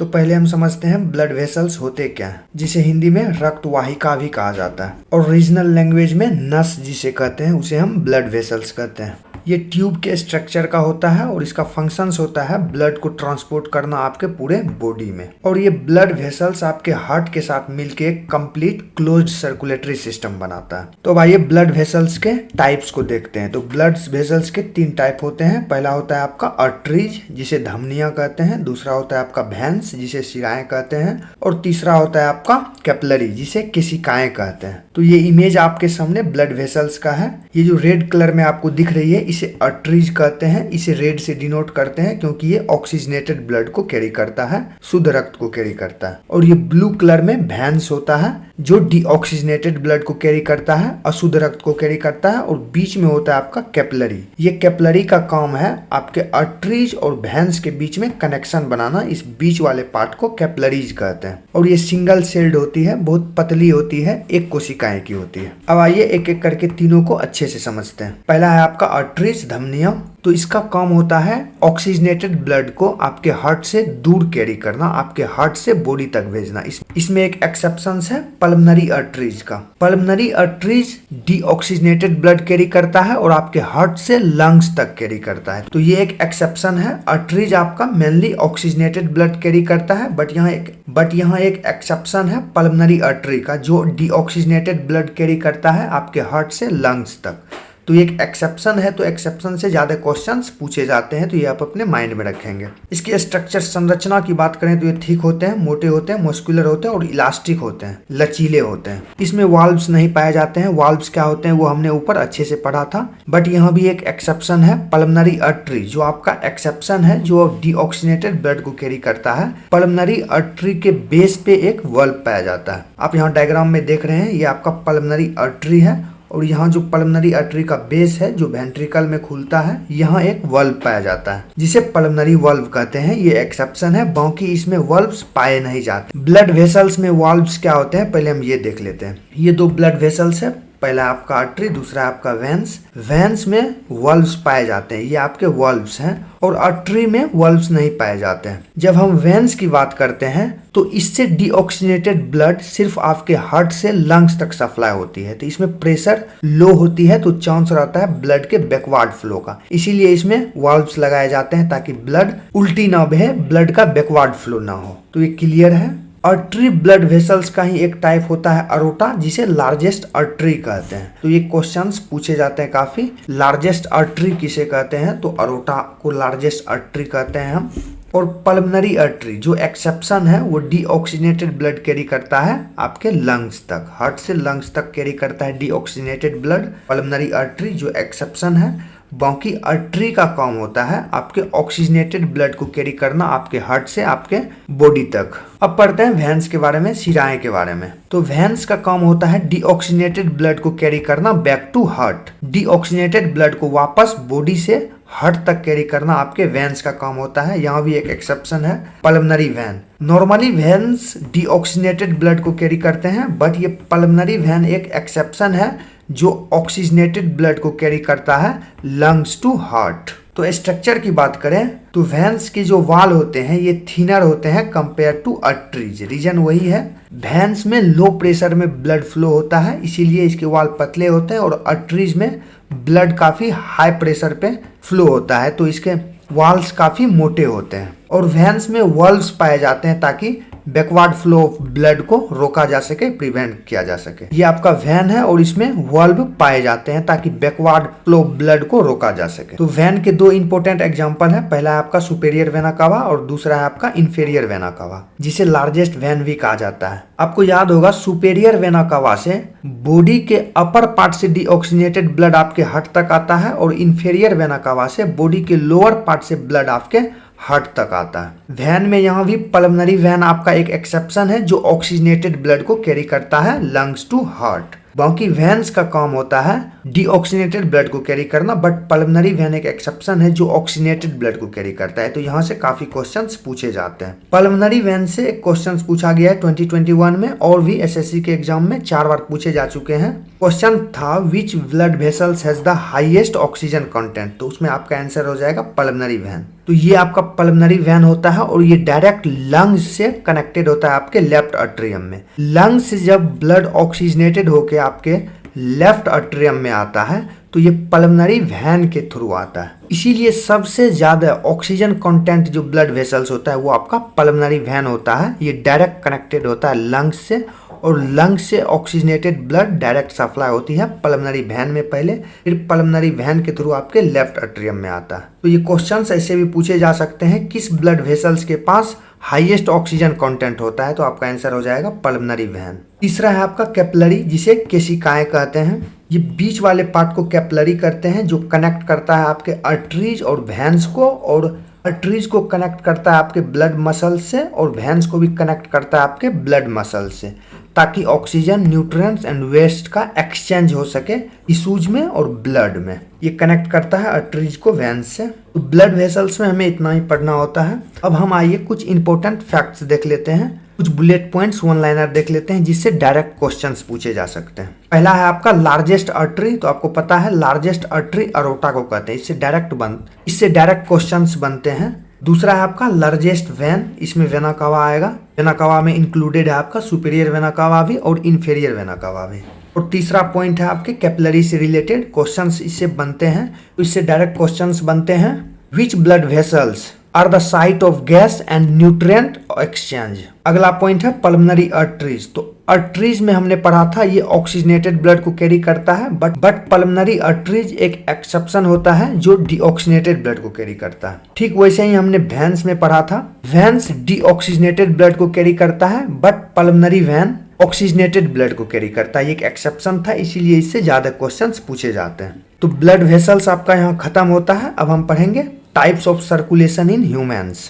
तो पहले हम समझते हैं ब्लड वेसल्स होते क्या हैं, जिसे हिंदी में रक्त वाहिका भी कहा जाता है और रीजनल लैंग्वेज में नस जिसे कहते हैं उसे हम ब्लड वेसल्स कहते हैं। ये ट्यूब के स्ट्रक्चर का होता है और इसका फंक्शंस होता है ब्लड को ट्रांसपोर्ट करना आपके पूरे बॉडी में। और ये ब्लड वेसल्स आपके हार्ट के साथ मिलके एक कंप्लीट क्लोज्ड सर्कुलेटरी सिस्टम बनाता है। तो भाई ये ब्लड वेसल्स के टाइप्स को देखते हैं। तो ब्लड वेसल्स के 3 टाइप होते हैं। पहला होता है आपका आर्टरीज जिसे धमनियां कहते हैं, दूसरा होता है आपका वेन्स जिसे शिराएं कहते हैं और तीसरा होता है आपका कैपिलरी जिसे केशिकाएं कहते हैं। तो ये इमेज आपके सामने ब्लड वेसल्स का है। ये जो रेड कलर में आपको दिख रही है इसे आर्टरीज कहते हैं। इसे रेड से डिनोट करते हैं क्योंकि ये ऑक्सीजनेटेड ब्लड को कैरी करता है, शुद्ध रक्त को कैरी करता है। और ये ब्लू कलर में वेन्स होता है जो डीऑक्सीजनेटेड ब्लड को कैरी करता है, अशुद्ध रक्त को कैरी करता है। और बीच में होता है आपका कैपिलरी। ये कैपिलरी का काम है आपके आर्टरीज और वेन्स के बीच में कनेक्शन बनाना। इस बीच वाले पार्ट को कैपिलरीज कहते हैं। और ये सिंगल सेल्ड होती है, बहुत पतली होती है, एक कोशिकाएं की होती है। अब आइए एक एक करके तीनों को अच्छे से समझते हैं। पहला है आपका आर्टरीज धमनियां। तो इसका काम होता है ऑक्सीजनेटेड ब्लड को आपके हार्ट से दूर कैरी करना, आपके हार्ट से बॉडी तक भेजना। इसमें एक एक्सेप्शन है पल्मनरी आर्टरीज का। Pulmonary arteries deoxygenated blood carry करता है और आपके हार्ट से लंग्स तक कैरी करता है। तो ये एक एक्सेप्शन है। आर्टरीज आपका मेनली ऑक्सीजनेटेड ब्लड कैरी करता है, बट यहाँ एक एक्सेप्शन है पल्मनरी आर्टरी का जो डीऑक्सीजनेटेड ब्लड कैरी करता है आपके हार्ट से लंग्स तक। तो एक एक्सेप्शन है, तो एक्सेप्शन से ज्यादा क्वेश्चंस पूछे जाते हैं, तो ये आप अपने माइंड में रखेंगे। इसकी स्ट्रक्चर संरचना की बात करें तो ये थिक होते हैं, मोटे होते हैं, मस्कुलर होते हैं और इलास्टिक होते हैं, लचीले होते हैं। इसमें वाल्व्स नहीं पाए जाते हैं। वाल्व्स क्या होते हैं वो हमने ऊपर अच्छे से पढ़ा था। बट यहाँ भी एक एक्सेप्शन है पल्मनरी आर्टरी जो आपका एक्सेप्शन है जो डीऑक्सीजनेटेड ब्लड को कैरी करता है। पल्मनरी आर्टरी के बेस पे एक वाल्व पाया जाता है। आप यहाँ डायग्राम में देख रहे हैं, ये आपका पल्मनरी आर्टरी है और यहाँ जो पल्मनरी आर्टरी का बेस है जो वेंट्रिकल में खुलता है, यहाँ एक वाल्व पाया जाता है जिसे पल्मनरी वाल्व कहते हैं। ये एक्सेप्शन है, बाकी इसमें वाल्व्स पाए नहीं जाते। ब्लड वेसल्स में वाल्व्स क्या होते हैं पहले हम ये देख लेते हैं। ये 2 ब्लड वेसल्स है, पहला आपका आर्टरी, दूसरा आपका वेन्स। वेन्स में वाल्व्स पाए जाते हैं, ये आपके वाल्व्स हैं। और आर्टरी में वाल्व्स नहीं पाए जाते हैं। जब हम वेन्स की बात करते हैं तो इससे डीऑक्सीजनेटेड ब्लड सिर्फ आपके हार्ट से लंग्स तक सप्लाई होती है। तो इसमें प्रेशर लो होती है तो चांस रहता है ब्लड के बैकवर्ड फ्लो का। इसीलिए इसमें वाल्व्स लगाए जाते हैं ताकि ब्लड उल्टी ना बहे, ब्लड का बैकवर्ड फ्लो ना हो। तो ये क्लियर है। आर्टरी ब्लड वेसल्स का ही एक टाइप होता है अरोटा जिसे लार्जेस्ट आर्टरी कहते हैं। तो ये क्वेश्चंस पूछे जाते हैं काफी। लार्जेस्ट आर्टरी किसे कहते हैं तो अरोटा को लार्जेस्ट आर्टरी कहते हैं हम। और पल्मनरी आर्टरी जो एक्सेप्शन है वो डीऑक्सीजनेटेड ब्लड कैरी करता है आपके लंग्स तक, हार्ट से लंग्स तक कैरी करता है डीऑक्सीजनेटेड ब्लड। पल्मनरी आर्टरी जो एक्सेप्शन है, बाकी आर्टरी का काम होता है आपके ऑक्सीजनेटेड ब्लड को कैरी करना आपके हार्ट से आपके बॉडी तक। अब पढ़ते हैं वेन्स के बारे में, शिराएं के बारे में। तो वेन्स का काम होता है डीऑक्सीजनेटेड ब्लड को कैरी करना back to heart. Deoxygenated blood को वापस बॉडी से हार्ट तक कैरी करना आपके वेन्स का काम होता है। यहाँ भी एक एक्सेप्शन है pulmonary when. Normally veins deoxygenated blood को कैरी करते हैं, बट ये पल्मनरी वेन एक एक्सेप्शन है जो ऑक्सीजनेटेड ब्लड को कैरी करता है लंग्स टू हार्ट। तो स्ट्रक्चर की बात करें तो वेन्स के जो वाल होते हैं ये थिनर होते हैं कंपेयर टू आर्टरीज। रीजन वही है, वेन्स में लो प्रेशर में ब्लड फ्लो होता है इसीलिए इसके वाल पतले होते हैं, और आर्टरीज में ब्लड काफी हाई प्रेशर पे फ्लो होता है तो इसके वाल्स काफी मोटे होते हैं। और वेन्स में वाल्व्स पाए जाते हैं ताकि बैकवर्ड फ्लो ऑफ ब्लड को रोका जा सके, प्रिवेंट किया जा सके। ये आपका वेन है और इसमें वाल्व पाए जाते हैं ताकि बैकवर्ड फ्लो ब्लड को रोका जा सके। तो वेन के 2 इंपॉर्टेंट एग्जांपल है, पहला है आपका सुपेरियर वेना कावा और दूसरा है आपका इंफेरियर वेना कावा जिसे लार्जेस्ट वेन भी कहा जाता है। आपको याद होगा सुपेरियर वेना कावा से बॉडी के अपर पार्ट से डीऑक्सीजनेटेड ब्लड आपके हार्ट तक आता है और इंफेरियर वेना कावा से बॉडी के लोअर पार्ट से ब्लड आपके हार्ट तक आता है। वेन में यहाँ भी पल्मनरी वेन आपका एक एक्सेप्शन है जो ऑक्सीजनेटेड ब्लड को कैरी करता है लंग्स टू हार्ट। बाकी वेन्स का काम होता है डीऑक्सीजनेटेड ब्लड को कैरी करना, बट पल्मनरी वेन एक एक्सेप्शन है जो ऑक्सीजनेटेड ब्लड को कैरी करता है। तो यहाँ से काफी क्वेश्चंस पूछे जाते हैं। पल्मनरी वेन से एक क्वेश्चन पूछा गया है 2021 में और भी एसएससी के एग्जाम में 4 बार पूछे जा चुके हैं। क्वेश्चन था विच blood vessels has the highest oxygen content, तो उसमें आपका आंसर हो जाएगा पल्मोनरी वेन। तो ये आपका पल्मोनरी वेन होता है और ये डायरेक्ट लंग्स से कनेक्टेड होता है आपके लेफ्ट अट्रियम में। लंग्स से जब ब्लड ऑक्सीजनेटेड होके आपके लेफ्ट अट्रियम में आता है तो ये पल्मोनरी वेन के थ्रू आता है। इसीलिए सबसे ज्यादा ऑक्सीजन कंटेंट जो ब्लड वेसल्स होता है वो आपका पल्मोनरी वेन होता है। ये डायरेक्ट कनेक्टेड होता है लंग्स से और लंग्स से ऑक्सीजनेटेड ब्लड डायरेक्ट सप्लाई होती है पल्मोनरी वेन में पहले, फिर पल्मोनरी वेन के थ्रू आपके लेफ्ट अट्रियम में आता है। तो ये क्वेश्चंस ऐसे भी पूछे जा सकते हैं किस ब्लड वेसल्स के पास हाईएस्ट ऑक्सीजन कंटेंट होता है, तो आपका आंसर हो जाएगा पल्मोनरी वेन। तीसरा है आपका कैपिलरी, जिसे केशिकाएं कहते हैं। ये बीच वाले पार्ट को कैपिलरी करते हैं जो कनेक्ट करता है आपके आर्टरीज और वेन्स को, और आर्टरीज को कनेक्ट करता है आपके ब्लड मसल से और वेन्स को भी कनेक्ट करता है आपके ब्लड मसल से, ताकि ऑक्सीजन, न्यूट्रिएंट्स एंड वेस्ट का एक्सचेंज हो सके टिश्यूज में और ब्लड में। ये कनेक्ट करता है आर्टरीज को वेन्स से। तो ब्लड वेसल्स में हमें इतना ही पढ़ना होता है। अब हम आइए कुछ इंपॉर्टेंट फैक्ट्स देख लेते हैं, कुछ बुलेट पॉइंट्स वन लाइनर देख लेते हैं जिससे डायरेक्ट क्वेश्चंस पूछे जा सकते हैं। पहला है आपका लार्जेस्ट आर्टरी, तो आपको पता है लार्जेस्ट आर्टरी अरोटा को कहते हैं, इससे डायरेक्ट क्वेश्चंस बनते हैं। दूसरा है आपका लार्जेस्ट वेन, इसमें वेना कावा आएगा। वेना कावा में इंक्लूडेड है आपका सुपीरियर वेना कावा भी और इन्फीरियर वेना कावा भी। और तीसरा पॉइंट है आपके कैपिलरी से रिलेटेड क्वेश्चंस इससे बनते हैं, तो इससे डायरेक्ट क्वेश्चंस बनते हैं। Which blood vessels are the site of gas and nutrient exchange. अगला पॉइंट है पल्मोनरी आर्टरीज, तो आर्टरीज में हमने पढ़ा था ये ऑक्सीजनेटेड ब्लड को कैरी करता है, बट पल्मोनरी आर्टरीज एक एक्सेप्शन होता है जो डीऑक्सीजनेटेड ब्लड को कैरी करता है। ठीक वैसे ही हमने वेन्स में पढ़ा था, वेन्स डीऑक्सीजनेटेड ब्लड को कैरी करता है but pulmonary vein oxygenated blood को कैरी करता है। ये एक एक्सेप्शन था, इसीलिए इससे ज्यादा क्वेश्चंस पूछे जाते हैं। तो ब्लड वेसल्स आपका यहाँ खत्म होता है। अब हम पढ़ेंगे types of circulation in humans.